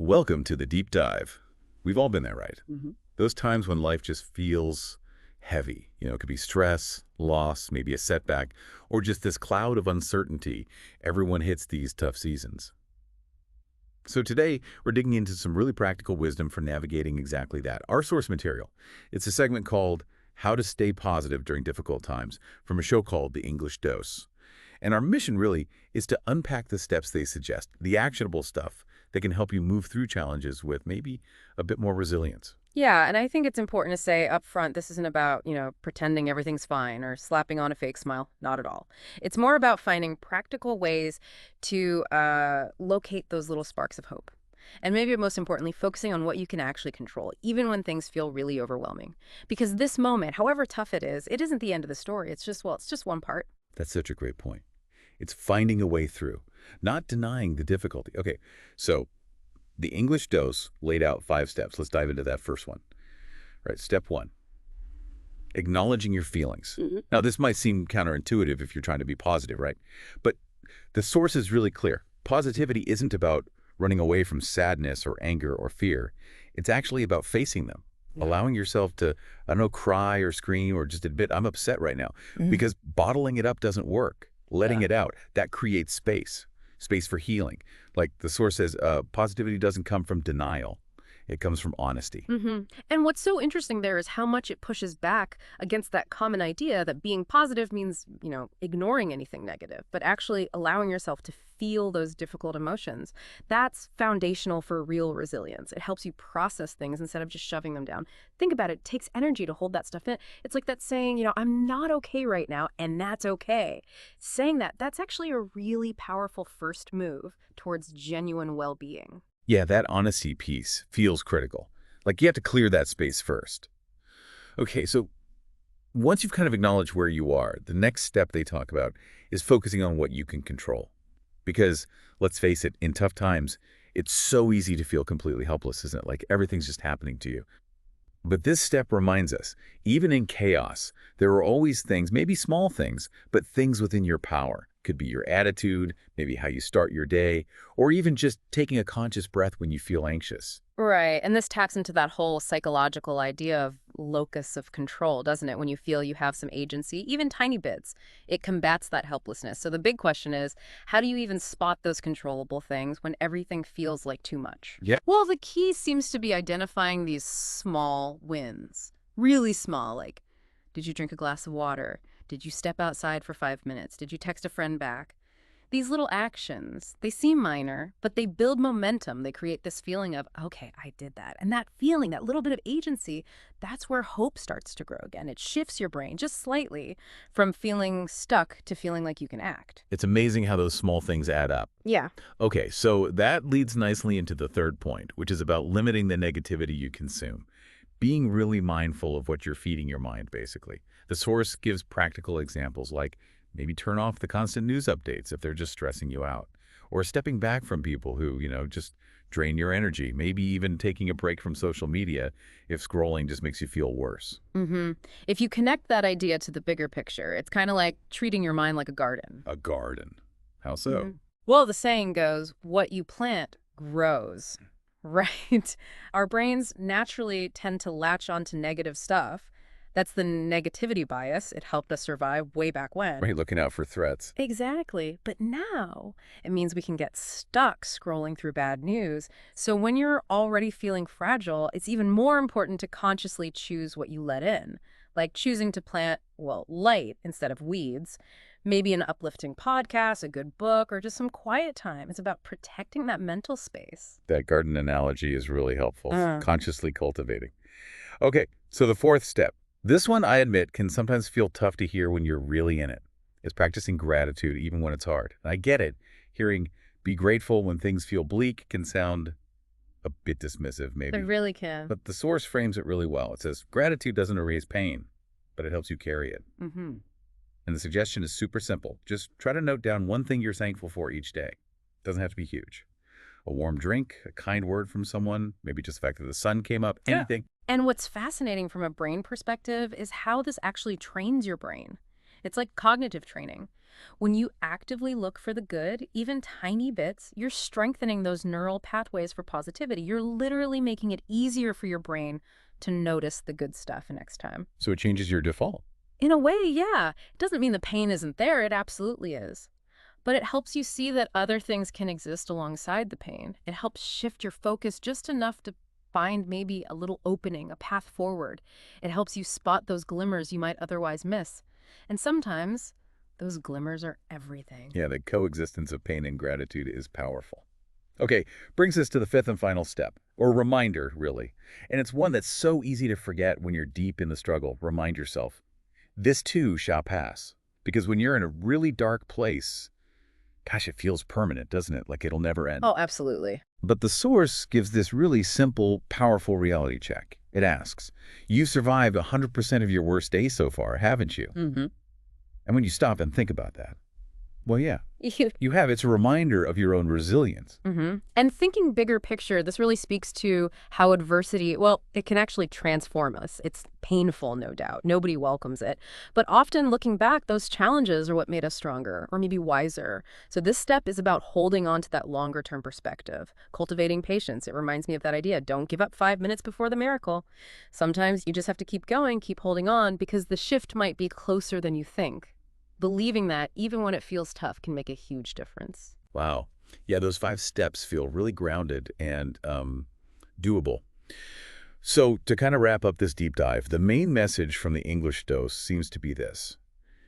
Welcome to the deep dive. We've all been there, right? Those times when life just feels heavy. It could be stress, loss, maybe a setback, or just this cloud of uncertainty. Everyone hits these tough seasons. So today, we're digging into some really practical wisdom for navigating exactly that. Our source material. It's a segment called How to Stay Positive During Difficult Times from a show called The English Dose. And our mission really is to unpack the steps they suggest, the actionable stuff that can help you move through challenges with maybe a bit more resilience. Yeah, and I think it's important to say up front, this isn't about, pretending everything's fine or slapping on a fake smile. Not at all. It's more about finding practical ways to locate those little sparks of hope. And maybe most importantly, focusing on what you can actually control, even when things feel really overwhelming. Because this moment, however tough it isn't the end of the story. It's just one part. That's such a great point. It's finding a way through, not denying the difficulty. Okay, so the English Dose laid out 5 steps. Let's dive into that first one. All right, step 1, acknowledging your feelings. Now, this might seem counterintuitive if you're trying to be positive, right? But the source is really clear. Positivity isn't about running away from sadness or anger or fear. It's actually about facing them, allowing yourself to, cry or scream or just admit, I'm upset right now. Because bottling it up doesn't work. Letting it out, that creates space for healing. Like the source says, positivity doesn't come from denial. It comes from honesty. And what's so interesting there is how much it pushes back against that common idea that being positive means, ignoring anything negative, but actually allowing yourself to feel those difficult emotions. That's foundational for real resilience. It helps you process things instead of just shoving them down. Think about it. It takes energy to hold that stuff in. It's like that saying, I'm not okay right now, and that's okay. Saying that's actually a really powerful first move towards genuine well-being. Yeah, that honesty piece feels critical. Like you have to clear that space first. Okay, so once you've kind of acknowledged where you are, the next step they talk about is focusing on what you can control. Because, let's face it, in tough times, it's so easy to feel completely helpless, isn't it? Like everything's just happening to you. But this step reminds us, even in chaos, there are always things, maybe small things, but things within your power. Could be your attitude, maybe how you start your day, or even just taking a conscious breath when you feel anxious. Right. And this taps into that whole psychological idea of locus of control, doesn't it? When you feel you have some agency, even tiny bits, it combats that helplessness. So the big question is, how do you even spot those controllable things when everything feels like too much? Yeah. Well, the key seems to be identifying these small wins. Really small, like, did you drink a glass of water? Did you step outside for 5 minutes? Did you text a friend back? These little actions, they seem minor, but they build momentum. They create this feeling of, okay, I did that. And that feeling, that little bit of agency, that's where hope starts to grow again. It shifts your brain just slightly from feeling stuck to feeling like you can act. It's amazing how those small things add up. Yeah. Okay, so that leads nicely into the third point, which is about limiting the negativity you consume. Being really mindful of what you're feeding your mind, basically. The source gives practical examples like maybe turn off the constant news updates if they're just stressing you out, or stepping back from people who, just drain your energy, maybe even taking a break from social media if scrolling just makes you feel worse. If you connect that idea to the bigger picture, it's kind of like treating your mind like a garden. A garden. How so? Well, the saying goes, what you plant grows. Right. Our brains naturally tend to latch onto negative stuff. That's the negativity bias. It helped us survive way back when. Right, looking out for threats. Exactly. But now it means we can get stuck scrolling through bad news. So when you're already feeling fragile, it's even more important to consciously choose what you let in. Like choosing to plant, light instead of weeds. Maybe an uplifting podcast, a good book, or just some quiet time. It's about protecting that mental space. That garden analogy is really helpful. Consciously cultivating. Okay, so the fourth step. This one, I admit, can sometimes feel tough to hear when you're really in it. Is practicing gratitude even when it's hard. And I get it. Hearing be grateful when things feel bleak can sound a bit dismissive, maybe. It really can. But the source frames it really well. It says, gratitude doesn't erase pain, but it helps you carry it. And the suggestion is super simple. Just try to note down one thing you're thankful for each day. It doesn't have to be huge. A warm drink, a kind word from someone, maybe just the fact that the sun came up, anything. And what's fascinating from a brain perspective is how this actually trains your brain. It's like cognitive training. When you actively look for the good, even tiny bits, you're strengthening those neural pathways for positivity. You're literally making it easier for your brain to notice the good stuff next time. So it changes your default. In a way, yeah. It doesn't mean the pain isn't there, it absolutely is. But it helps you see that other things can exist alongside the pain. It helps shift your focus just enough to find maybe a little opening, a path forward. It helps you spot those glimmers you might otherwise miss. And sometimes those glimmers are everything. Yeah, the coexistence of pain and gratitude is powerful. Okay, brings us to the fifth and final step, or reminder, really. And it's one that's so easy to forget when you're deep in the struggle. Remind yourself, this too shall pass. Because when you're in a really dark place, gosh, it feels permanent, doesn't it? Like it'll never end. Oh, absolutely. But the source gives this really simple, powerful reality check. It asks, you've survived 100% of your worst days so far, haven't you? Mm-hmm. And when you stop and think about that, well, yeah, You you have. It's a reminder of your own resilience. And thinking bigger picture, this really speaks to how adversity, well, it can actually transform us. It's painful, no doubt. Nobody welcomes it. But often looking back, those challenges are what made us stronger or maybe wiser. So this step is about holding on to that longer term perspective, cultivating patience. It reminds me of that idea. Don't give up 5 minutes before the miracle. Sometimes you just have to keep going, keep holding on because the shift might be closer than you think. Believing that, even when it feels tough, can make a huge difference. Wow. Yeah, those 5 steps feel really grounded and doable. So to kind of wrap up this deep dive, the main message from the English dose seems to be this.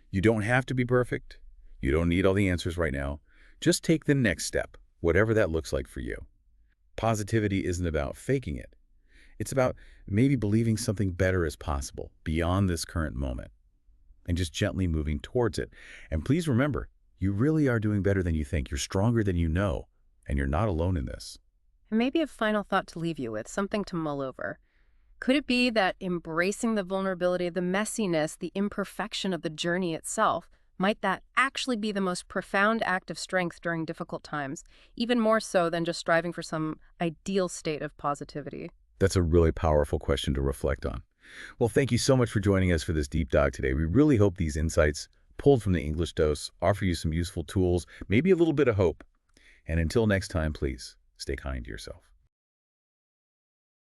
You don't have to be perfect. You don't need all the answers right now. Just take the next step, whatever that looks like for you. Positivity isn't about faking it. It's about maybe believing something better is possible beyond this current moment and just gently moving towards it. And please remember, you really are doing better than you think. You're stronger than you know, and you're not alone in this. And maybe a final thought to leave you with, something to mull over. Could it be that embracing the vulnerability, the messiness, the imperfection of the journey itself, might that actually be the most profound act of strength during difficult times, even more so than just striving for some ideal state of positivity? That's a really powerful question to reflect on. Well, thank you so much for joining us for this deep dive today. We really hope these insights, pulled from the English dose, offer you some useful tools, maybe a little bit of hope. And until next time, please stay kind to yourself.